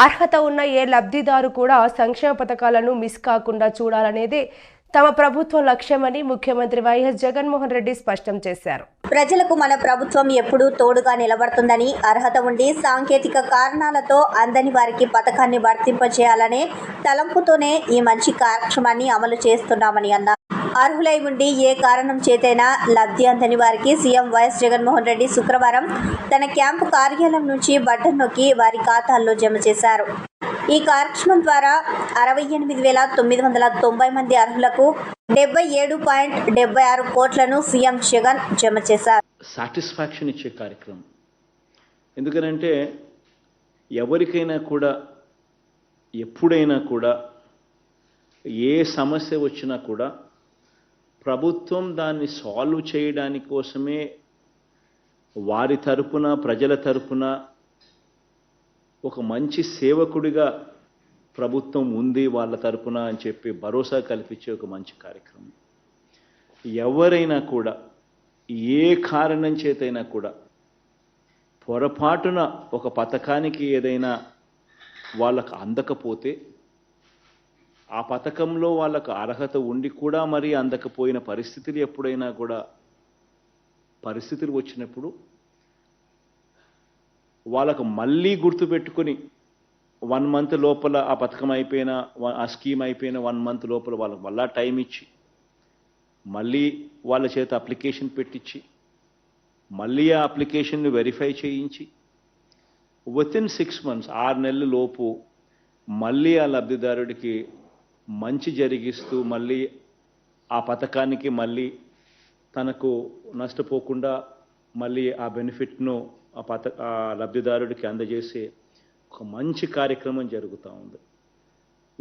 అర్హత ఉన్న ఏ లబ్ధిదారు కూడా సంక్షేమ పథకాలను మిస్ కాకుండా చూడాలనేదే తమ ప్రభుత్వం లక్ష్యమని ముఖ్యమంత్రి వైఎస్ జగన్మోహన్ రెడ్డి స్పష్టం చేశారు. ప్రజలకు మన ప్రభుత్వం ఎప్పుడూ తోడుగా నిలబడుతుందని, అర్హత ఉండి సాంకేతిక కారణాలతో అందని వారికి పథకాన్ని వర్తింపజేయాలనే తలంపుతోనే ఈ మంచి కార్యక్రమాన్ని అమలు చేస్తున్నామని అన్నారు. అర్హులై ఉండి ఏ కారణం చేతైనా లబ్ధి అందని వారికి సీఎం వైఎస్ జగన్మోహన్ రెడ్డి శుక్రవారం తన క్యాంపు కార్యాలయం నుంచి బటన్ నొక్కి వారి ఖాతాల్లో జమ చేశారు. ఈ కార్యక్రమం ద్వారా 68,990 మంది అర్హులకు 77.76 కోట్లను సీఎం జగన్ జమ చేశారు. సాటిస్ఫాక్షన్ ఇచ్చే కార్యక్రమం. ఎందుకనంటే ఎవరికైనా కూడా ఎప్పుడైనా కూడా ఏ సమస్య వచ్చినా కూడా ప్రభుత్వం దాన్ని సాల్వ్ చేయడానికి కోసమే వారి తరపున ప్రజల తరపున ఒక మంచి సేవకుడిగా ప్రభుత్వం ఉంది వాళ్ళ తరపున అని చెప్పి భరోసా కల్పించే ఒక మంచి కార్యక్రమం. ఎవరైనా కూడా ఏ కారణం చేతైనా కూడా పొరపాటున ఒక పథకానికి ఏదైనా వాళ్ళకు అందకపోతే ఆ పథకంలో వాళ్ళకు అర్హత ఉండి కూడా మరి అందకపోయిన పరిస్థితులు ఎప్పుడైనా కూడా పరిస్థితులు వచ్చినప్పుడు వాళ్ళకు మళ్ళీ గుర్తుపెట్టుకొని 1 మంత్ లోపల ఆ పథకం అయిపోయిన ఆ స్కీమ్ అయిపోయిన 1 మంత్ లోపల వాళ్ళకి మళ్ళా టైం ఇచ్చి మళ్ళీ వాళ్ళ చేత అప్లికేషన్ పెట్టించి మళ్ళీ ఆ అప్లికేషన్ను వెరిఫై చేయించి వితిన్ 6 months 6 నెలల లోపు మళ్ళీ ఆ లబ్ధిదారుడికి మంచి జరిగిస్తూ మళ్ళీ ఆ పథకానికి మళ్ళీ తనకు నష్టపోకుండా మళ్ళీ ఆ బెనిఫిట్ను ఆ లబ్ధిదారుడికి అందజేసే ఒక మంచి కార్యక్రమం జరుగుతూ ఉంది.